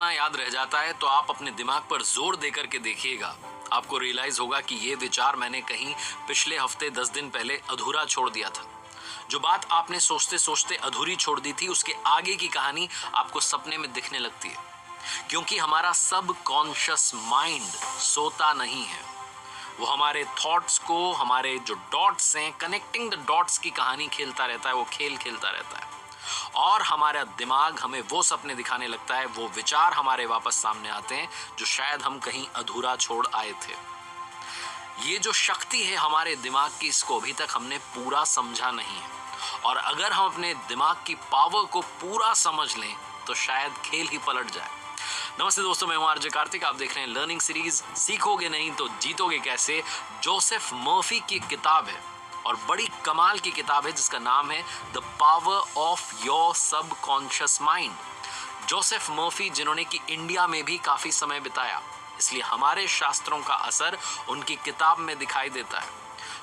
याद रह जाता है तो आप अपने दिमाग पर जोर देकर के देखिएगा, आपको रियलाइज होगा कि ये विचार मैंने कहीं पिछले हफ्ते 10 दिन पहले अधूरा छोड़ दिया था। जो बात आपने सोचते सोचते अधूरी छोड़ दी थी, उसके आगे की कहानी आपको सपने में दिखने लगती है, क्योंकि हमारा सब कॉन्शियस माइंड सोता नहीं है। वो हमारे थॉट्स को, हमारे जो डॉट्स हैं, कनेक्टिंग द डॉट्स की कहानी खेलता रहता है, वो खेल खेलता रहता है और हमारा दिमाग हमें वो सपने दिखाने लगता है, वो विचार हमारे वापस सामने आते हैं जो शायद हम कहीं अधूरा छोड़ आए थे। ये जो शक्ति है हमारे दिमाग की, इसको अभी तक हमने पूरा समझा नहीं है, और अगर हम अपने दिमाग की पावर को पूरा समझ लें तो शायद खेल ही पलट जाए। नमस्ते दोस्तों, मैं हूं आरजे कार्तिक। आप देख रहे हैं लर्निंग सीरीज सीखोगे नहीं तो जीतोगे कैसे। जोसेफ मर्फी की किताब है और बड़ी कमाल की किताब है जिसका नाम है the power of your subconscious mind. Joseph Murphy जिन्होंने कि इंडिया में भी काफी समय बिताया, इसलिए हमारे शास्त्रों का असर उनकी किताब में दिखाई देता है।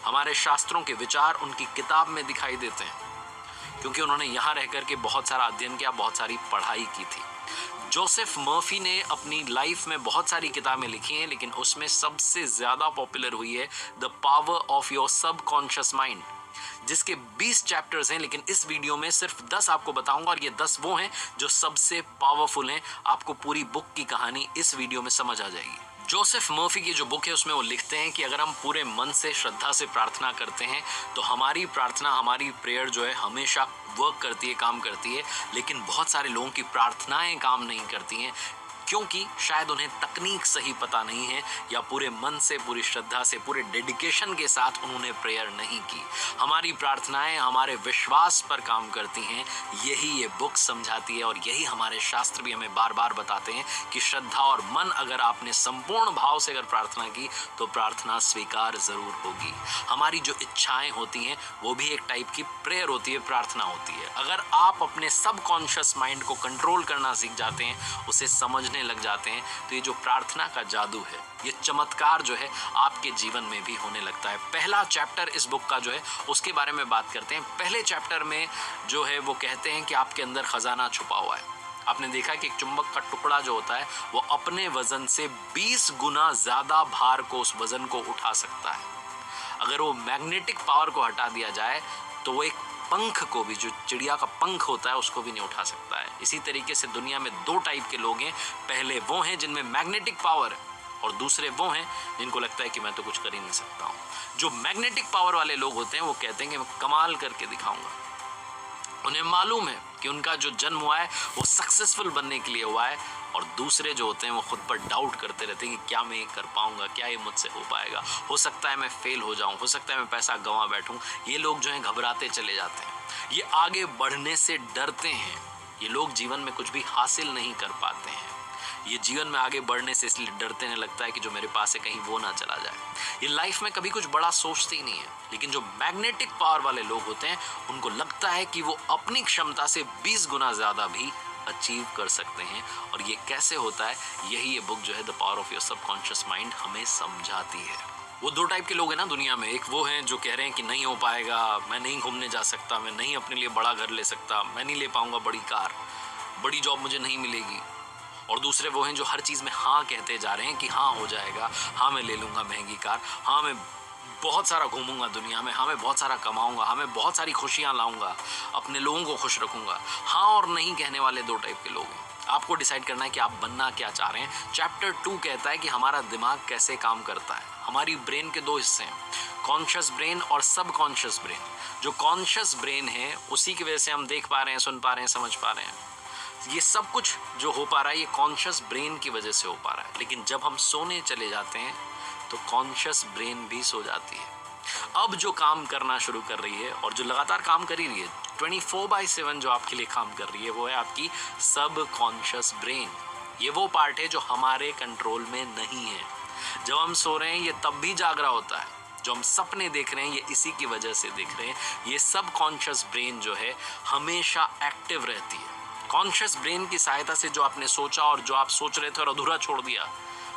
हमारे शास्त्रों के विचार उनकी किताब में दिखाई देते हैं, क्योंकि उन्होंने यहाँ रह करके बहुत सारा अध्ययन किया, बहुत सारी पढ़ाई की थी। जोसेफ मर्फी ने अपनी लाइफ में बहुत सारी किताबें लिखी हैं, लेकिन उसमें सबसे ज़्यादा पॉपुलर हुई है the power of your subconscious mind, जिसके 20 चैप्टर्स हैं, लेकिन इस वीडियो में सिर्फ 10 आपको बताऊंगा, और ये 10 वो हैं जो सबसे पावरफुल हैं। आपको पूरी बुक की कहानी इस वीडियो में समझ आ जाएगी। जोसेफ मर्फी की जो बुक है उसमें वो लिखते हैं कि अगर हम पूरे मन से, श्रद्धा से प्रार्थना करते हैं तो हमारी प्रार्थना, हमारी प्रेयर जो है हमेशा वर्क करती है, काम करती है। लेकिन बहुत सारे लोगों की प्रार्थनाएं काम नहीं करती हैं, क्योंकि शायद उन्हें तकनीक सही पता नहीं है, या पूरे मन से, पूरी श्रद्धा से, पूरे डेडिकेशन के साथ उन्होंने प्रेयर नहीं की। हमारी प्रार्थनाएं हमारे विश्वास पर काम करती हैं, यही ये बुक समझाती है, और यही हमारे शास्त्र भी हमें बार बार बताते हैं कि श्रद्धा और मन, अगर आपने संपूर्ण भाव से अगर प्रार्थना की तो प्रार्थना स्वीकार जरूर होगी। हमारी जो इच्छाएं होती हैं वो भी एक टाइप की प्रेयर होती है, प्रार्थना होती है। अगर आप अपने सबकॉन्शियस माइंड को कंट्रोल करना सीख जाते हैं, उसे समझने लग जाते हैं, तो ये जो प्रार्थना का जादू है, ये चमत्कार जो है आपके जीवन में भी होने लगता है। पहला चैप्टर इस बुक का जो है उसके बारे में बात करते हैं। पहले चैप्टर में जो है वो कहते हैं कि आपके अंदर खजाना छुपा हुआ है। आपने देखा कि एक चुंबक का टुकड़ा जो होता है वो अपने वजन से 20 गुना ज्यादा भार को, उस वजन को उठा सकता है। अगर वो मैग्नेटिक पावर को हटा दिया जाए तो वो एक पंख को भी, जो चिड़िया का पंख होता है, उसको भी नहीं उठा सकता है। इसी तरीके से दुनिया में 2 टाइप के लोग हैं। पहले वो हैं जिनमें मैग्नेटिक पावर है, और दूसरे वो हैं जिनको लगता है कि मैं तो कुछ कर ही नहीं सकता हूँ। जो मैग्नेटिक पावर वाले लोग होते हैं वो कहते हैं कि मैं कमाल करके दिखाऊंगा। उन्हें मालूम है कि उनका जो जन्म हुआ है वो सक्सेसफुल बनने के लिए हुआ है, और दूसरे जो होते हैं वो खुद पर डाउट करते रहते हैं कि क्या मैं ये कर पाऊंगा, क्या ये मुझसे हो पाएगा, हो सकता है मैं फेल हो जाऊं, हो सकता है मैं पैसा गंवा बैठूं। ये लोग जो हैं घबराते चले जाते हैं, ये आगे बढ़ने से डरते हैं, ये लोग जीवन में कुछ भी हासिल नहीं कर पाते हैं। ये जीवन में आगे बढ़ने से इसलिए डरते हैं, लगता है कि जो मेरे पास है कहीं वो ना चला जाए। ये लाइफ में कभी कुछ बड़ा सोचते ही नहीं है। लेकिन जो मैग्नेटिक पावर वाले लोग होते हैं उनको लगता है कि वो अपनी क्षमता से 20 गुना ज़्यादा भी अचीव कर सकते हैं। और ये कैसे होता है, यही ये बुक जो है the power of your subconscious mind हमें समझाती है। वो 2 टाइप के लोग हैं ना दुनिया में। एक वो हैं जो कह रहे हैं कि नहीं हो पाएगा, मैं नहीं घूमने जा सकता, मैं नहीं अपने लिए बड़ा घर ले सकता, मैं नहीं ले पाऊंगा बड़ी कार, बड़ी जॉब मुझे नहीं मिलेगी। और दूसरे वो हैं जो हर चीज़ में हाँ कहते जा रहे हैं कि हाँ हो जाएगा, हाँ मैं ले लूँगा महंगी कार, हाँ मैं बहुत सारा घूमूंगा दुनिया में, हाँ मैं बहुत सारा कमाऊंगा, हाँ मैं बहुत सारी खुशियाँ लाऊंगा, अपने लोगों को खुश रखूंगा। हाँ और नहीं कहने वाले 2 टाइप के लोग हैं। आपको डिसाइड करना है कि आप बनना क्या चाह रहे हैं। चैप्टर 2 कहता है कि हमारा दिमाग कैसे काम करता है। हमारी ब्रेन के 2 हिस्से हैं, कॉन्शियस ब्रेन और सबकॉन्शियस ब्रेन। जो कॉन्शियस ब्रेन है उसी की वजह से हम देख पा रहे हैं, सुन पा रहे हैं, समझ पा रहे हैं। ये सब कुछ जो हो पा रहा है ये कॉन्शियस ब्रेन की वजह से हो पा रहा है। लेकिन जब हम सोने चले जाते हैं तो कॉन्शियस ब्रेन भी सो जाती है। अब जो काम करना शुरू कर रही है, और जो लगातार काम कर ही रही है, 24/7 जो आपके लिए काम कर रही है, वो है आपकी सबकॉन्शियस ब्रेन। ये वो पार्ट है जो हमारे कंट्रोल में नहीं है। जब हम सो रहे हैं ये तब भी जाग रहा होता है, जो हम सपने देख रहे हैं ये इसी की वजह से देख रहे हैं। ये सबकॉन्शियस ब्रेन जो है हमेशा एक्टिव रहती है। कॉन्शियस ब्रेन की सहायता से जो आपने सोचा और जो आप सोच रहे थे और अधूरा छोड़ दिया,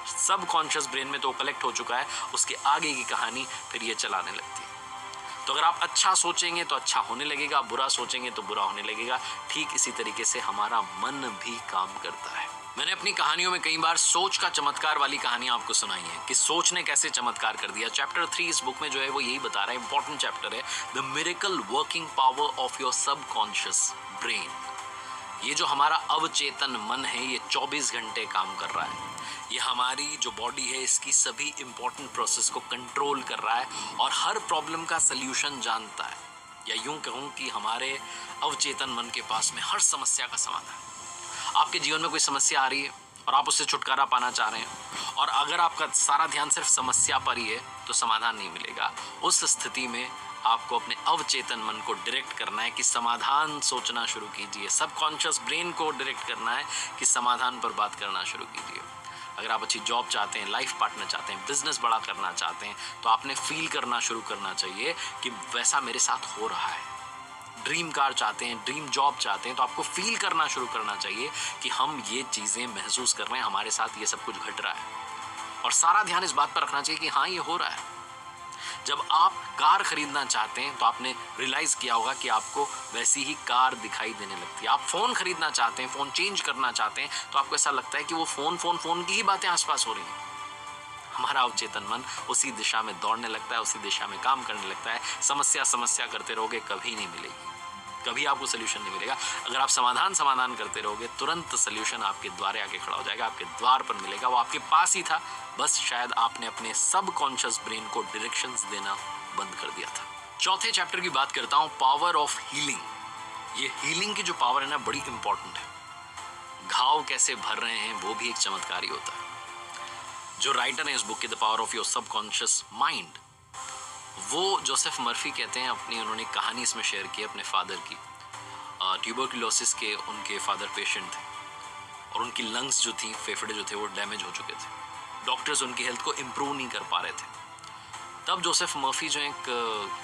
सब कॉन्शियस ब्रेन में तो कलेक्ट हो चुका है, उसके आगे की कहानी फिर ये चलाने लगती है। तो अगर आप अच्छा सोचेंगे तो अच्छा होने लगेगा, बुरा सोचेंगे तो बुरा होने लगेगा। ठीक इसी तरीके से हमारा मन भी काम करता है। मैंने अपनी कहानियों में कई बार सोच का चमत्कार वाली कहानियां आपको सुनाई है कि सोच ने कैसे चमत्कार कर दिया। चैप्टर 3 इस बुक में जो है वो यही बता रहा है, इंपॉर्टेंट चैप्टर है, the miracle working power of your subconscious brain. ये जो हमारा अवचेतन मन है ये 24 घंटे काम कर रहा है। ये हमारी जो बॉडी है इसकी सभी इंपॉर्टेंट प्रोसेस को कंट्रोल कर रहा है और हर प्रॉब्लम का सल्यूशन जानता है, या यूं कहूं कि हमारे अवचेतन मन के पास में हर समस्या का समाधान। आपके जीवन में कोई समस्या आ रही है और आप उससे छुटकारा पाना चाह रहे हैं और अगर आपका सारा ध्यान सिर्फ समस्या पर ही है तो समाधान नहीं मिलेगा। उस स्थिति में आपको अपने अवचेतन मन को डायरेक्ट करना है कि समाधान सोचना शुरू कीजिए। सबकॉन्शियस ब्रेन को डायरेक्ट करना है कि समाधान पर बात करना शुरू कीजिए। अगर आप अच्छी जॉब चाहते हैं, लाइफ पार्टनर चाहते हैं, बिजनेस बड़ा करना चाहते हैं तो आपने फील करना शुरू करना चाहिए कि वैसा मेरे साथ हो रहा है। ड्रीम कार चाहते हैं, ड्रीम जॉब चाहते हैं तो आपको फील करना शुरू करना चाहिए कि हम ये चीज़ें महसूस कर रहे हैं, हमारे साथ ये सब कुछ घट रहा है। और सारा ध्यान इस बात पर रखना चाहिए कि हाँ ये हो रहा है। जब आप कार खरीदना चाहते हैं तो आपने रियलाइज किया होगा कि आपको वैसी ही कार दिखाई देने लगती है। आप फोन खरीदना चाहते हैं, फोन चेंज करना चाहते हैं तो आपको ऐसा लगता है कि वो फोन की ही बातें आसपास हो रही हैं। हमारा अवचेतन मन उसी दिशा में दौड़ने लगता है, उसी दिशा में काम करने लगता है। समस्या करते रहोगे कभी नहीं मिलेगी, कभी आपको सोल्यूशन नहीं मिलेगा। अगर आप समाधान करते रहोगे तुरंत सोल्यूशन आपके द्वारे आके खड़ा हो जाएगा, आपके द्वार पर मिलेगा, वो आपके पास ही था, बस शायद आपने अपने सबकॉन्शियस ब्रेन को डायरेक्शंस देना बंद कर दिया था। चौथे चैप्टर की बात करता हूं, पावर ऑफ हीलिंग। ये हीलिंग की जो पावर है ना बड़ी इंपॉर्टेंट है। घाव कैसे भर रहे हैं वो भी एक चमत्कार ही होता है। जो राइटर है इस बुक की, the power of your subconscious mind, वो जोसेफ मर्फी कहते हैं, उन्होंने कहानी इसमें शेयर की अपने फादर की। ट्यूबरकुलोसिस के उनके फादर पेशेंट थे और उनकी लंग्स जो थी, फेफड़े जो थे वो डैमेज हो चुके थे। डॉक्टर्स उनकी हेल्थ को इम्प्रूव नहीं कर पा रहे थे। तब जोसेफ मर्फी जो एक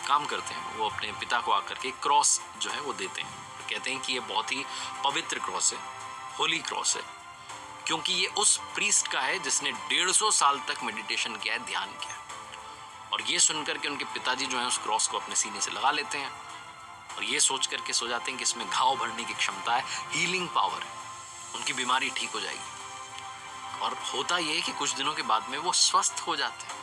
काम करते हैं, वो अपने पिता को आकर के क्रॉस जो है वो देते हैं। कहते हैं कि ये बहुत ही पवित्र क्रॉस है, होली क्रॉस है, क्योंकि ये उस प्रीस्ट का है जिसने 150 साल तक मेडिटेशन किया है, ध्यान किया है। और ये सुनकर के उनके पिताजी जो हैं उस क्रॉस को अपने सीने से लगा लेते हैं और ये सोच करके सो जाते हैं कि इसमें घाव भरने की क्षमता है, हीलिंग पावर है, उनकी बीमारी ठीक हो जाएगी। और होता ये है कि कुछ दिनों के बाद में वो स्वस्थ हो जाते हैं।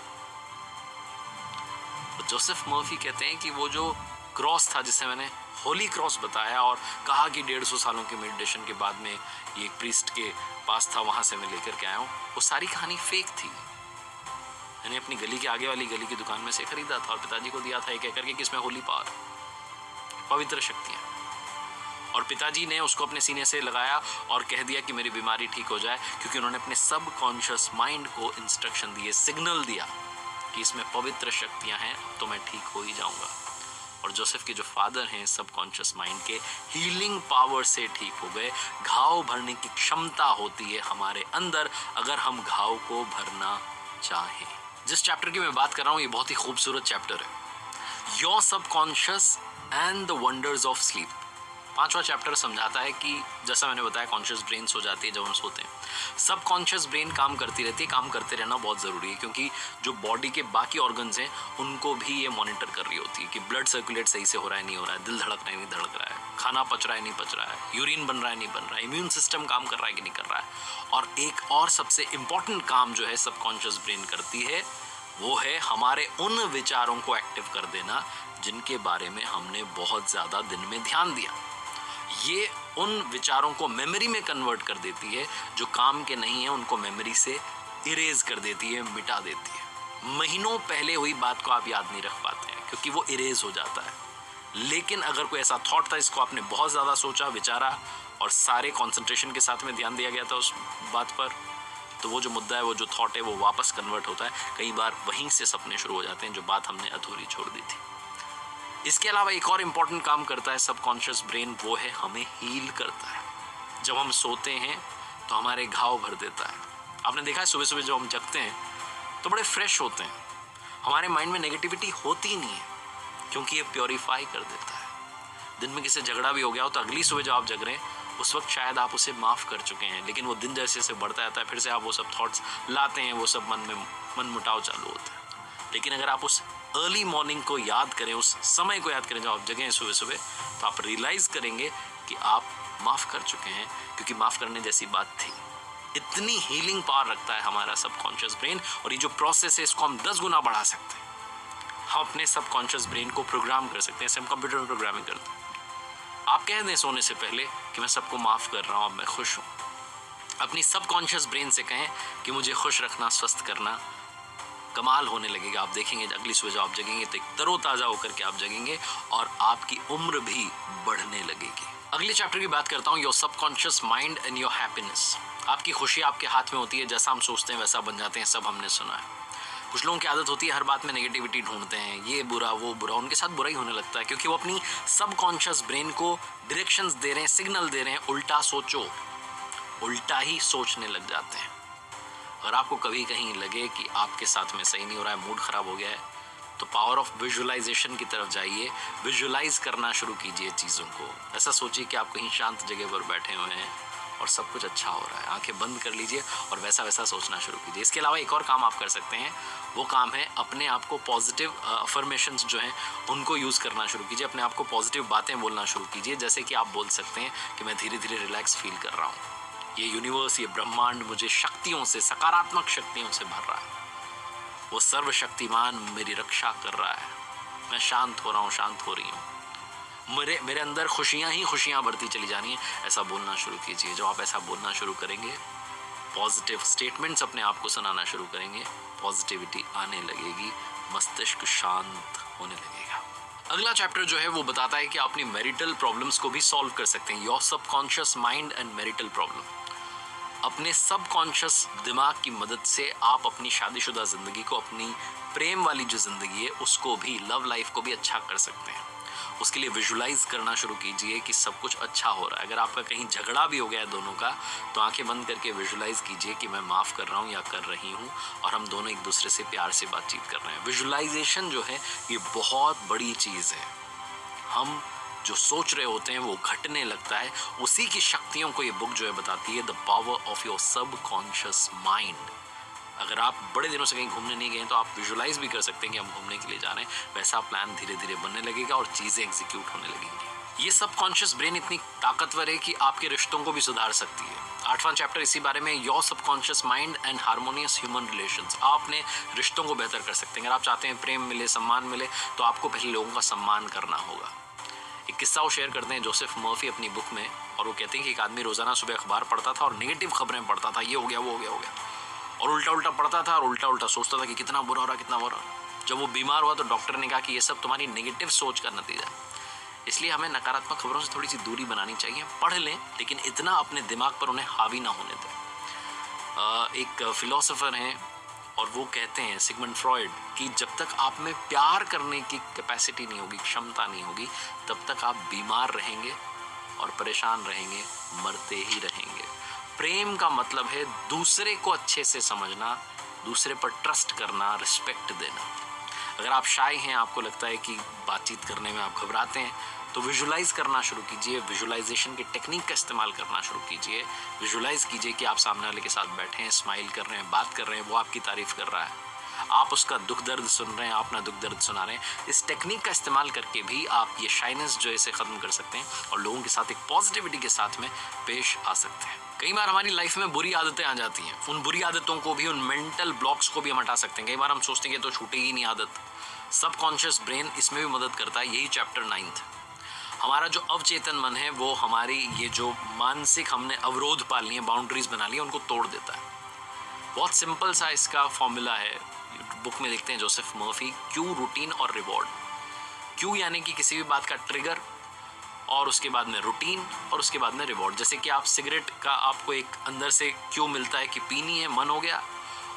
तो जोसेफ मर्फी कहते हैं कि वो जो क्रॉस था जिसे मैंने होली क्रॉस बताया और कहा कि 150 सालों के मेडिटेशन के बाद में ये एक प्रीस्ट के पास था, वहां से मैं लेकर के आया हूँ, वो सारी कहानी फेक थी। मैंने अपनी गली के आगे वाली गली की दुकान में से खरीदा था और पिताजी को दिया था, ये कह करके कि इसमें होली पावर, पवित्र शक्तियाँ। और पिताजी ने उसको अपने सीने से लगाया और कह दिया कि मेरी बीमारी ठीक हो जाए, क्योंकि उन्होंने अपने सबकॉन्शियस माइंड को इंस्ट्रक्शन दिए, सिग्नल दिया कि इसमें पवित्र शक्तियाँ हैं, तो मैं ठीक हो ही जाऊँगा। और जोसेफ के जो फादर हैं सबकॉन्शियस माइंड के, हीलिंग पावर से ठीक हो गए। घाव भरने की क्षमता होती है हमारे अंदर अगर हम घाव को भरना चाहें। जिस चैप्टर की मैं बात कर रहा हूँ ये बहुत ही खूबसूरत चैप्टर है, your subconscious and the wonders of sleep. 5वां चैप्टर समझाता है कि जैसा मैंने बताया कॉन्शियस ब्रेन सो जाती है जब हम सोते हैं, सबकॉन्शियस ब्रेन काम करती रहती है। काम करते रहना बहुत ज़रूरी है क्योंकि जो बॉडी के बाकी ऑर्गन्स हैं उनको भी ये मॉनिटर कर रही होती है कि ब्लड सर्कुलेट सही से हो रहा है नहीं हो रहा है, दिल धड़क रहा है नहीं धड़क रहा है, खाना पच रहा है नहीं पच रहा है, यूरिन बन रहा है नहीं बन रहा है, इम्यून सिस्टम काम कर रहा है कि नहीं कर रहा है। और एक और सबसे इम्पॉर्टेंट काम जो है सबकॉन्शियस ब्रेन करती है वो है हमारे उन विचारों को एक्टिव कर देना जिनके बारे में हमने बहुत ज़्यादा दिन में ध्यान दिया। ये उन विचारों को मेमोरी में कन्वर्ट कर देती है, जो काम के नहीं है उनको मेमोरी से इरेज कर देती है, मिटा देती है। महीनों पहले हुई बात को आप याद नहीं रख पाते हैं क्योंकि वो इरेज हो जाता है। लेकिन अगर कोई ऐसा थॉट था इसको आपने बहुत ज़्यादा सोचा, विचारा और सारे कॉन्सेंट्रेशन के साथ में ध्यान दिया गया था उस बात पर, तो वो जो मुद्दा है, वो जो थॉट है वो वापस कन्वर्ट होता है। कई बार वहीं से सपने शुरू हो जाते हैं जो बात हमने अधूरी छोड़ दी थी। इसके अलावा एक और इम्पॉर्टेंट काम करता है सबकॉन्शियस ब्रेन, वो है हमें हील करता है। जब हम सोते हैं तो हमारे घाव भर देता है। आपने देखा है सुबह सुबह जब हम जगते हैं तो बड़े फ्रेश होते हैं, हमारे माइंड में नेगेटिविटी होती ही नहीं है क्योंकि ये प्योरीफाई कर देता है। दिन में किसी से झगड़ा भी हो गया हो तो अगली सुबह जब आप जग रहे हैं उस वक्त शायद आप उसे माफ़ कर चुके हैं, लेकिन वो दिन जैसे जैसे बढ़ता जाता है फिर से आप वो सब थॉट्स लाते हैं, वो सब मन में मन मुटाव चालू होता है। लेकिन अगर आप उस अर्ली मॉर्निंग को याद करें, उस समय को याद करें जब आप जगें हैं सुबह सुबह, तो आप रियलाइज़ करेंगे कि आप माफ़ कर चुके हैं, क्योंकि माफ़ करने जैसी बात थी। इतनी हीलिंग पावर रखता है हमारा सबकॉन्शियस ब्रेन, और ये जो प्रोसेस है इसको हम 10 गुना बढ़ा सकते हैं। हम अपने सबकॉन्शियस ब्रेन को प्रोग्राम कर सकते हैं, जैसे हम कंप्यूटर में प्रोग्रामिंग करते हैं। आप कह दें सोने से पहले कि मैं सबको माफ़ कर रहा हूँ, अब मैं खुश हूँ। अपनी सबकॉन्शियस ब्रेन से कहें कि मुझे खुश रखना, स्वस्थ करना। कमाल होने लगेगा। आप देखेंगे अगली सुबह जब आप जगेंगे तो एक तरोताज़ा होकर के आप जगेंगे और आपकी उम्र भी बढ़ने लगेगी। अगले चैप्टर की बात करता हूँ, your subconscious mind and your happiness. आपकी खुशी आपके हाथ में होती है, जैसा हम सोचते हैं वैसा बन जाते हैं, सब हमने सुना है। कुछ लोगों की आदत होती है हर बात में नेगेटिविटी ढूंढते हैं, ये बुरा वो बुरा, उनके साथ बुरा ही होने लगता है, क्योंकि वो अपनी सबकॉन्शियस ब्रेन को डायरेक्शंस दे रहे हैं, सिग्नल दे रहे हैं, उल्टा सोचो, उल्टा ही सोचने लग जाते हैं। अगर आपको कभी कहीं लगे कि आपके साथ में सही नहीं हो रहा है, मूड खराब हो गया है, तो पावर ऑफ विजुअलाइजेशन की तरफ जाइए, विजुअलाइज करना शुरू कीजिए चीज़ों को। ऐसा सोचिए कि आप कहीं शांत जगह पर बैठे हुए हैं और सब कुछ अच्छा हो रहा है, आंखें बंद कर लीजिए और वैसा वैसा सोचना शुरू कीजिए। इसके अलावा एक और काम आप कर सकते हैं, वो काम है अपने आप को पॉजिटिव अफर्मेशंस जो हैं उनको यूज़ करना शुरू कीजिए, अपने आप को पॉजिटिव बातें बोलना शुरू कीजिए। जैसे कि आप बोल सकते हैं कि मैं धीरे धीरे रिलैक्स फील कर रहा हूँ, ये यूनिवर्स, ये ब्रह्मांड मुझे शक्तियों से, सकारात्मक शक्तियों से भर रहा है, वो सर्वशक्तिमान मेरी रक्षा कर रहा है, मैं शांत हो रहा हूँ, शांत हो रही हूँ, मेरे अंदर खुशियाँ ही खुशियाँ बढ़ती चली जानी है। ऐसा बोलना शुरू कीजिए। जब आप ऐसा बोलना शुरू करेंगे, पॉजिटिव स्टेटमेंट्स अपने आप को सुनाना शुरू करेंगे, पॉजिटिविटी आने लगेगी, मस्तिष्क शांत होने लगेगा। अगला चैप्टर जो है वो बताता है कि आप अपनी मैरिटल प्रॉब्लम्स को भी सॉल्व कर सकते हैं। Your subconscious mind and marital problem. अपने सबकॉन्शियस दिमाग की मदद से आप अपनी शादीशुदा ज़िंदगी को, अपनी प्रेम वाली जो ज़िंदगी है उसको भी, लव लाइफ को भी अच्छा कर सकते हैं। उसके लिए विजुलाइज करना शुरू कीजिए कि सब कुछ अच्छा हो रहा है। अगर आपका कहीं झगड़ा भी हो गया है दोनों का, तो आंखें बंद करके विजुलाइज कीजिए कि मैं माफ़ कर रहा हूँ या कर रही हूँ और हम दोनों एक दूसरे से प्यार से बातचीत कर रहे हैं। विजुलाइजेशन जो है ये बहुत बड़ी चीज़ है। हम जो सोच रहे होते हैं वो घटने लगता है। उसी की शक्तियों को ये बुक जो है बताती है, the power of your subconscious mind. अगर आप बड़े दिनों से कहीं घूमने नहीं गए तो आप विजुलाइज भी कर सकते हैं कि हम घूमने के लिए जा रहे हैं। वैसा प्लान धीरे धीरे बनने लगेगा और चीज़ें एग्जीक्यूट होने लगेंगी। ये सबकॉन्शियस ब्रेन इतनी ताकतवर है कि आपके रिश्तों को भी सुधार सकती है। 8वां चैप्टर इसी बारे में, your subconscious mind and harmonious human relations. आप अपने रिश्तों को बेहतर कर सकते हैं। अगर आप चाहते हैं प्रेम मिले, सम्मान मिले, तो आपको पहले लोगों का सम्मान करना होगा। एक किस्सा वो शेयर करते हैं जोसेफ मर्फी अपनी बुक में, और वो कहते हैं कि एक आदमी रोज़ाना सुबह अखबार पढ़ता था और नेगेटिव खबरें पढ़ता था, ये हो गया वो हो गया, और उल्टा उल्टा पढ़ता था और उल्टा उल्टा सोचता था कि कितना बुरा हो रहा, कितना बुरा हो रहा। जब वो बीमार हुआ तो डॉक्टर ने कहा कि ये सब तुम्हारी नेगेटिव सोच का नतीजा है, इसलिए हमें नकारात्मक खबरों से थोड़ी सी दूरी बनानी चाहिए। पढ़ लें लेकिन इतना अपने दिमाग पर उन्हें हावी ना होने दें। एक फिलोसोफर हैं और वो कहते हैं, सिगमंड फ्रॉइड, कि जब तक आप में प्यार करने की कैपेसिटी नहीं होगी, क्षमता नहीं होगी, तब तक आप बीमार रहेंगे और परेशान रहेंगे, मरते ही रहेंगे। प्रेम का मतलब है दूसरे को अच्छे से समझना, दूसरे पर ट्रस्ट करना, रिस्पेक्ट देना। अगर आप शाय हैं, आपको लगता है कि बातचीत करने में आप घबराते हैं, तो विजुलाइज करना शुरू कीजिए। विजुलाइजेशन की टेक्निक का इस्तेमाल करना शुरू कीजिए। विजुलाइज कीजिए कि आप सामने वाले के साथ बैठे हैं, स्माइल कर रहे हैं, बात कर रहे हैं, वो आपकी तारीफ कर रहा है, आप उसका दुख दर्द सुन रहे हैं, आप अपना दुख दर्द सुना रहे हैं। इस टेक्निक का इस्तेमाल करके भी आप ये शाइनेस जो है इसे ख़त्म कर सकते हैं और लोगों के साथ एक पॉजिटिविटी के साथ में पेश आ सकते हैं। कई बार हमारी लाइफ में बुरी आदतें आ जाती हैं, उन बुरी आदतों को भी, उन मेंटल ब्लॉक्स को भी हम हटा सकते हैं। कई बार हम सोचते हैं कि तो छूटेगी नहीं आदत। सबकॉन्शियस ब्रेन इसमें भी मदद करता है। यही चैप्टर 9 हमारा जो अवचेतन मन है वो हमारी ये जो मानसिक हमने अवरोध पाल लिए, बाउंड्रीज बना ली, उनको तोड़ देता है। बहुत सिंपल सा इसका फॉर्मूला है, बुक में देखते हैं जोसेफ मर्फी, क्यू, रूटीन और रिवॉर्ड। क्यू यानी कि किसी भी बात का ट्रिगर, और उसके बाद में रूटीन, और उसके बाद में रिवॉर्ड। जैसे कि आप सिगरेट का, आपको एक अंदर से क्यू मिलता है कि पीनी है, मन हो गया,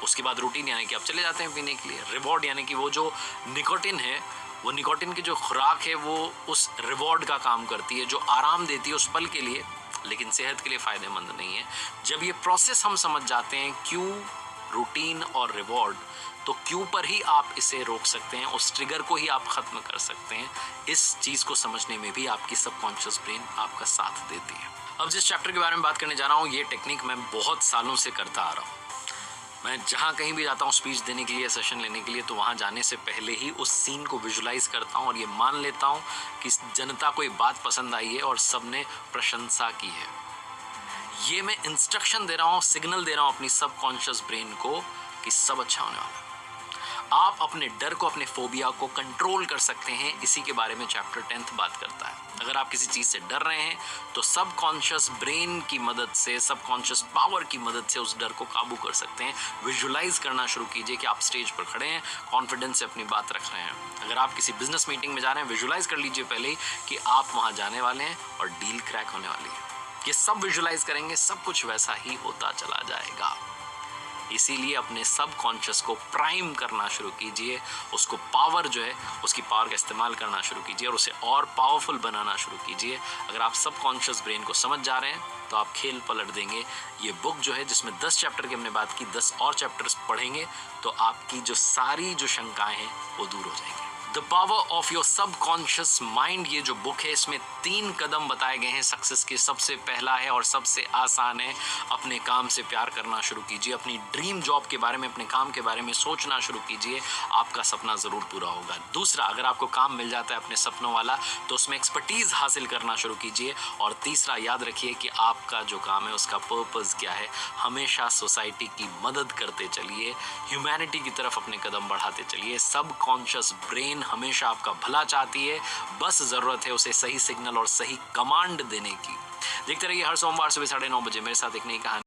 उसके बाद रूटीन यानी कि आप चले जाते हैं पीने के लिए। रिवॉर्ड यानी कि वो जो निकोटिन है, वो निकोटिन की जो खुराक है वो उस रिवॉर्ड का काम करती है, जो आराम देती है उस पल के लिए, लेकिन सेहत के लिए फ़ायदेमंद नहीं है। जब ये प्रोसेस हम समझ जाते हैं, क्यू, रूटीन और रिवॉर्ड, तो क्यू पर ही आप इसे रोक सकते हैं, उस ट्रिगर को ही आप ख़त्म कर सकते हैं। इस चीज़ को समझने में भी आपकी सबकॉन्शियस ब्रेन आपका साथ देती है। अब जिस चैप्टर के बारे में बात करने जा रहा हूँ, ये टेक्निक मैं बहुत सालों से करता आ रहा हूँ। मैं जहाँ कहीं भी जाता हूँ स्पीच देने के लिए, सेशन लेने के लिए, तो वहाँ जाने से पहले ही उस सीन को विजुलाइज करता हूँ और ये मान लेता हूँ कि जनता को ये बात पसंद आई है और सबने प्रशंसा की है। ये मैं इंस्ट्रक्शन दे रहा हूँ, सिग्नल दे रहा हूँ अपनी सबकॉन्शियस ब्रेन को कि सब अच्छा होने वाला है। आप अपने डर को, अपने फोबिया को कंट्रोल कर सकते हैं। इसी के बारे में चैप्टर 10 बात करता है। अगर आप किसी चीज से डर रहे हैं तो सबकॉन्शियस ब्रेन की मदद से, सबकॉन्शियस पावर की मदद से उस डर को काबू कर सकते हैं। विजुलाइज करना शुरू कीजिए कि आप स्टेज पर खड़े हैं, कॉन्फिडेंस से अपनी बात रख रहे हैं। अगर आप किसी बिजनेस मीटिंग में जा रहे हैं, विजुलाइज कर लीजिए पहले ही कि आप वहां जाने वाले हैं और डील क्रैक होने वाली है। ये सब विजुलाइज करेंगे, सब कुछ वैसा ही होता चला जाएगा। इसीलिए अपने सबकॉन्शियस को प्राइम करना शुरू कीजिए, उसको पावर जो है उसकी पावर का इस्तेमाल करना शुरू कीजिए और उसे और पावरफुल बनाना शुरू कीजिए। अगर आप सबकॉन्शियस ब्रेन को समझ जा रहे हैं तो आप खेल पलट देंगे। ये बुक जो है जिसमें 10 चैप्टर की हमने बात की, 10 और चैप्टर्स पढ़ेंगे तो आपकी जो सारी जो शंकाएं हैं वो दूर हो जाएंगी। The power of your subconscious mind, ये जो बुक है इसमें 3 कदम बताए गए हैं सक्सेस के। सबसे पहला है और सबसे आसान है, अपने काम से प्यार करना शुरू कीजिए। अपनी ड्रीम जॉब के बारे में, अपने काम के बारे में सोचना शुरू कीजिए, आपका सपना जरूर पूरा होगा। दूसरा, अगर आपको काम मिल जाता है अपने सपनों वाला तो उसमें एक्सपर्टीज हासिल करना शुरू कीजिए। और तीसरा, याद रखिए कि आपका जो काम है उसका पर्पस क्या है। हमेशा सोसाइटी की मदद करते चलिए, ह्यूमैनिटी की तरफ अपने कदम बढ़ाते चलिए। सबकॉन्शियस ब्रेन हमेशा आपका भला चाहती है, बस जरूरत है उसे सही सिग्नल और सही कमांड देने की। देखते रहिए हर सोमवार सुबह 9:30 बजे मेरे साथ एक नई कहानी।